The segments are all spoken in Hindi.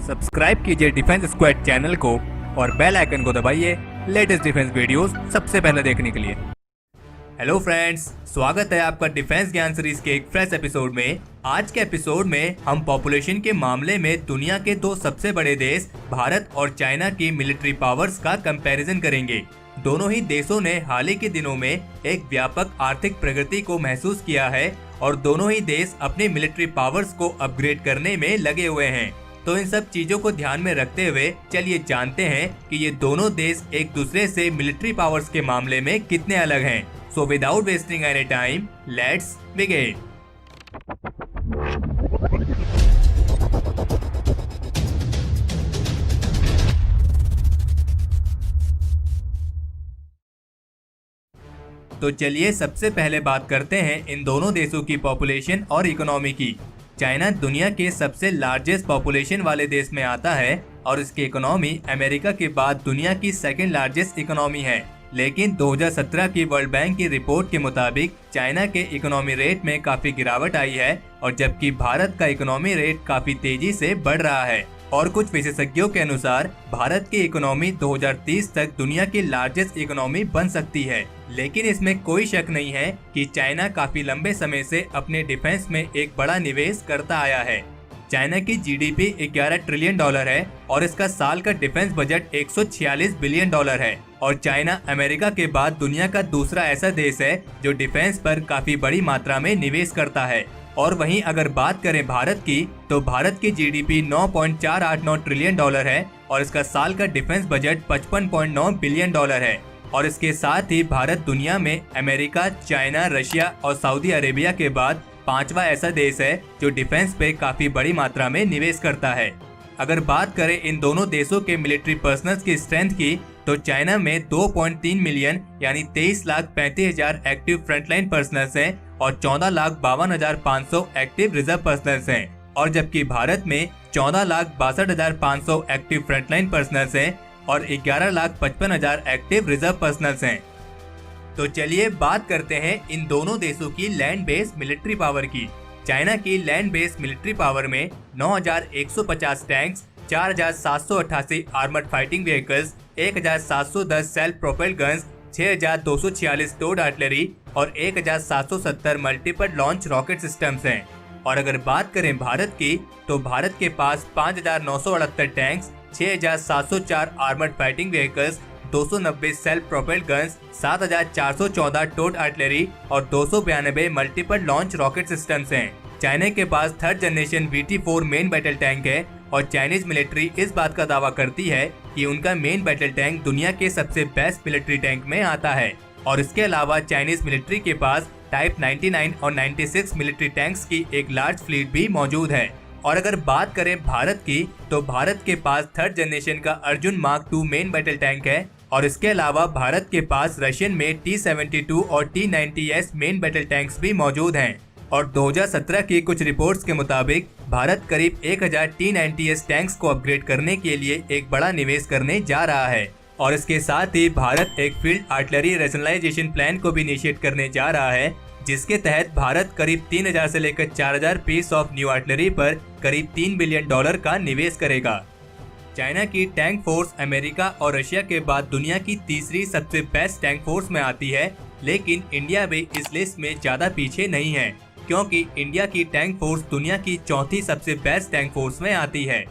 सब्सक्राइब कीजिए डिफेंस स्क्वाड चैनल को और बेल आइकन को दबाइए लेटेस्ट डिफेंस वीडियोस सबसे पहले देखने के लिए। हेलो फ्रेंड्स, स्वागत है आपका डिफेंस ज्ञान सीरीज के एक फ्रेश एपिसोड में। आज के एपिसोड में हम पॉपुलेशन के मामले में दुनिया के दो सबसे बड़े देश भारत और चाइना की मिलिट्री पावर्स का कंपैरिजन करेंगे। दोनों ही देशों ने हाल ही के दिनों में एक व्यापक आर्थिक प्रगति को महसूस किया है और दोनों ही देश अपने मिलिट्री पावर्स को अपग्रेड करने में लगे हुए हैं। तो इन सब चीजों को ध्यान में रखते हुए चलिए जानते हैं कि ये दोनों देश एक दूसरे से मिलिट्री पावर्स के मामले में कितने अलग हैं। So without wasting any time, let's begin. तो चलिए सबसे पहले बात करते हैं इन दोनों देशों की पॉपुलेशन और इकोनॉमी की। चाइना दुनिया के सबसे लार्जेस्ट पॉपुलेशन वाले देश में आता है और इसकी इकोनॉमी अमेरिका के बाद दुनिया की सेकंड लार्जेस्ट इकोनॉमी है। लेकिन 2017 की वर्ल्ड बैंक की रिपोर्ट के मुताबिक चाइना के इकोनॉमी रेट में काफी गिरावट आई है और जबकि भारत का इकोनॉमी रेट काफी तेजी से बढ़ रहा है। और कुछ विशेषज्ञों के अनुसार भारत की इकोनॉमी 2030 तक दुनिया की लार्जेस्ट इकोनॉमी बन सकती है। लेकिन इसमें कोई शक नहीं है कि चाइना काफी लंबे समय से अपने डिफेंस में एक बड़ा निवेश करता आया है। चाइना की जीडीपी 11 ट्रिलियन डॉलर है और इसका साल का डिफेंस बजट 146 बिलियन डॉलर है। और चाइना अमेरिका के बाद दुनिया का दूसरा ऐसा देश है जो डिफेंस पर काफी बड़ी मात्रा में निवेश करता है। और वहीं अगर बात करें भारत की, तो भारत की जीडीपी 9.489 ट्रिलियन डॉलर है और इसका साल का डिफेंस बजट 55.9 बिलियन डॉलर है। और इसके साथ ही भारत दुनिया में अमेरिका, चाइना, रशिया और सऊदी अरेबिया के बाद पांचवा ऐसा देश है जो डिफेंस पे काफी बड़ी मात्रा में निवेश करता है। अगर बात करें इन दोनों देशों के मिलिट्री पर्सनल्स की स्ट्रेंथ की, तो चाइना में 2.3 मिलियन यानी 23,35,000 एक्टिव फ्रंटलाइन पर्सनल्स हैं और 14,52,500 एक्टिव रिजर्व पर्सनल्स हैं। और जबकि भारत में 14,62,500 एक्टिव फ्रंटलाइन पर्सनल्स हैं और 11,55,000 एक्टिव रिजर्व पर्सनल्स हैं। तो चलिए बात करते हैं इन दोनों देशों की लैंड बेस्ड मिलिट्री पावर की। चाइना की लैंड बेस्ड मिलिट्री पावर में 9,150 tanks, 4,788 armoured fighting vehicles, 1,710 self propelled guns, 6,246 towed artillery और 1,770 मल्टीपल लॉन्च रॉकेट सिस्टम्स हैं। और अगर बात करें भारत की, तो भारत के पास 5,968 tanks, 6,704 armoured fighting vehicles, 290 self propelled guns, 7,414 towed artillery और 292 मल्टीपल लॉन्च रॉकेट सिस्टम्स हैं। चाइना के पास third generation VT-4 main battle tank है और चाइनीज मिलिट्री इस बात का दावा करती है कि उनका मेन बैटल टैंक दुनिया के सबसे बेस्ट मिलिट्री टैंक में आता है। और इसके अलावा चाइनीज मिलिट्री के पास टाइप 99 और 96 मिलिट्री टैंक्स की एक लार्ज फ्लीट भी मौजूद है। और अगर बात करें भारत की, तो भारत के पास थर्ड जनरेशन का Arjun mark 2 main battle tank है और इसके अलावा भारत के पास रशियन में T-72 और T-90S मेन बैटल टैंक्स भी मौजूद हैं। और 2017 की कुछ रिपोर्ट्स के मुताबिक भारत करीब 1,000 T-90S टैंक्स को अपग्रेड करने के लिए एक बड़ा निवेश करने जा रहा है। और इसके साथ ही भारत एक फील्ड आर्टिलरी रैशनलाइजेशन प्लान को भी इनिशिएट करने जा रहा है, जिसके तहत भारत करीब 3,000 से लेकर 4,000 पीस ऑफ न्यू आर्टिलरी पर करीब $3 बिलियन का निवेश करेगा। चाइना की टैंक फोर्स अमेरिका और रशिया के बाद दुनिया की तीसरी सबसे बेस्ट टैंक फोर्स में आती है। लेकिन इंडिया भी इस लिस्ट में ज्यादा पीछे नहीं है, क्योंकि इंडिया की टैंक फोर्स दुनिया की चौथी सबसे बेस्ट टैंक फोर्स में आती है।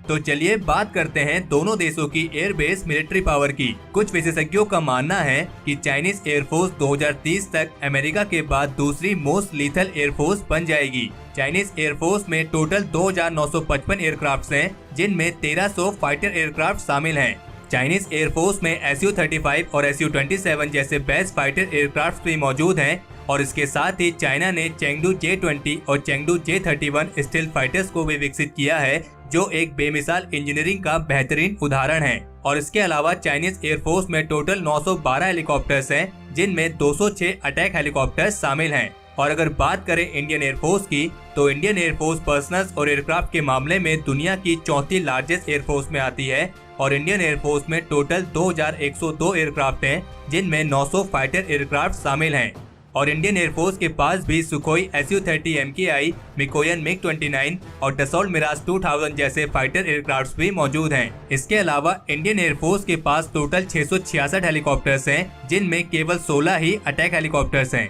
तो चलिए बात करते हैं दोनों देशों की एयर बेस मिलिट्री पावर की। कुछ विशेषज्ञों का मानना है कि चाइनीज एयरफोर्स 2030 तक अमेरिका के बाद दूसरी मोस्ट लीथल एयरफोर्स बन जाएगी। चाइनीज एयरफोर्स में टोटल 2,955 एयरक्राफ्ट हैं, जिनमें 1,300 फाइटर एयरक्राफ्ट शामिल हैं। चाइनीज एयरफोर्स में Su-35 और Su-27 जैसे बेस्ट फाइटर एयरक्राफ्ट भी मौजूद हैं। और इसके साथ ही चाइना ने चेंगडू J-20 और चेंगडू J-31 स्टील्थ फाइटर्स को भी विकसित किया है, जो एक बेमिसाल इंजीनियरिंग का बेहतरीन उदाहरण है। और इसके अलावा चाइनीज एयरफोर्स में टोटल 912 हेलीकॉप्टर्स हैं, जिनमें 206 अटैक हेलीकॉप्टर्स शामिल हैं। और अगर बात करें इंडियन एयरफोर्स की, तो इंडियन एयरफोर्स पर्सनल्स और एयरक्राफ्ट के मामले में दुनिया की चौथी लार्जेस्ट एयरफोर्स में आती है और इंडियन एयरफोर्स में टोटल 2,102 एयरक्राफ्ट हैं, जिनमें 900 फाइटर एयरक्राफ्ट शामिल हैं। और इंडियन एयरफोर्स के पास भी Sukhoi Su-30 MKI, Mikoyan MiG-29 और डसॉल्ट मिराज 2000 जैसे फाइटर एयरक्राफ्ट भी मौजूद हैं। इसके अलावा इंडियन एयरफोर्स के पास टोटल 666 हेलीकॉप्टर्स हैं, जिनमें केवल 16 ही अटैक हेलीकॉप्टर्स हैं।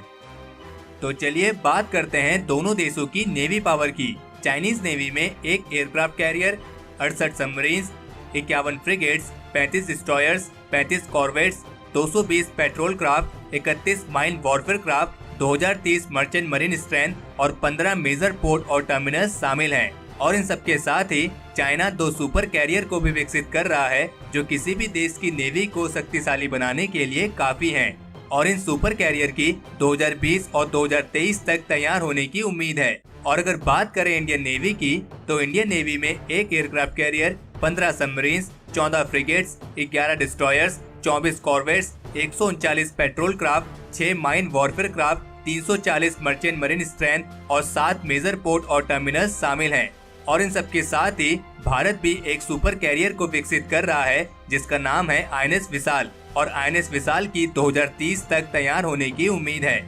तो चलिए बात करते हैं दोनों देशों की नेवी पावर की। चाइनीज नेवी में एक aircraft carrier, 68 submarines, 51 frigates, 35 destroyers, 35 corvettes, 220 petrol craft, 31 mine warfare craft, 2030 merchant marine strength और 15 मेजर पोर्ट और टर्मिनस शामिल हैं। और इन सबके साथ ही चाइना 2 सुपर कैरियर को भी विकसित कर रहा है, जो किसी भी देश की नेवी को शक्तिशाली बनाने के लिए काफी हैं। और इन सुपर कैरियर की 2020 और 2023 तक तैयार होने की उम्मीद है। और अगर बात करें इंडियन नेवी की, तो इंडियन नेवी में एक aircraft carrier, 15 submarines, 14 frigates, 11 destroyers, 24 corvettes, 139 petrol craft, 6 mine warfare craft, 340 merchant marine strength और 7 मेजर पोर्ट और टर्मिनस शामिल हैं। और इन सबके साथ ही भारत भी एक सुपर कैरियर को विकसित कर रहा है, जिसका नाम है INS विशाल। और INS विशाल की 2030 तक तैयार होने की उम्मीद है।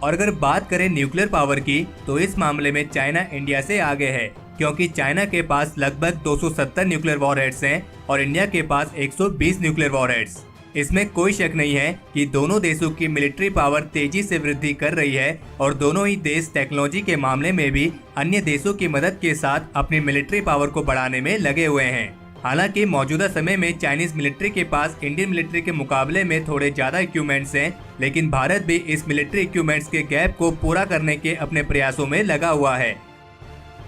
और अगर बात करें न्यूक्लियर पावर की, तो इस मामले में चाइना इंडिया से आगे है, क्योंकि चाइना के पास लगभग 270 न्यूक्लियर वॉरहेड्स हैं और इंडिया के पास 120 न्यूक्लियर वॉरहेड्स। इसमें कोई शक नहीं है कि दोनों देशों की मिलिट्री पावर तेजी से वृद्धि कर रही है और दोनों ही देश टेक्नोलॉजी के मामले में भी अन्य देशों की मदद के साथ अपनी मिलिट्री पावर को बढ़ाने में लगे हुए हैं। हालांकि मौजूदा समय में चाइनीज मिलिट्री के पास इंडियन मिलिट्री के मुकाबले में थोड़े ज्यादा इक्विपमेंट्स हैं, लेकिन भारत भी इस मिलिट्री इक्विपमेंट्स के गैप को पूरा करने के अपने प्रयासों में लगा हुआ है।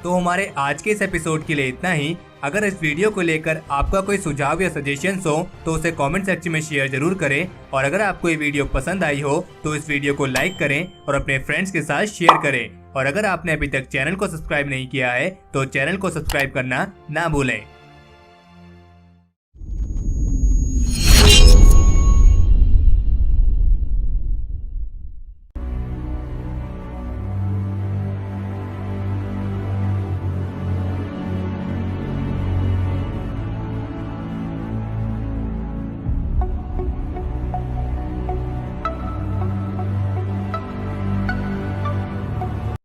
तो हमारे आज के इस एपिसोड के लिए इतना ही। अगर इस वीडियो को लेकर आपका कोई सुझाव या सजेशंस हो तो उसे कमेंट सेक्शन में शेयर जरूर करें। और अगर आपको ये वीडियो पसंद आई हो तो इस वीडियो को लाइक करें और अपने फ्रेंड्स के साथ शेयर करें। और अगर आपने अभी तक चैनल को सब्सक्राइब नहीं किया है तो चैनल को सब्सक्राइब करना ना भूलें।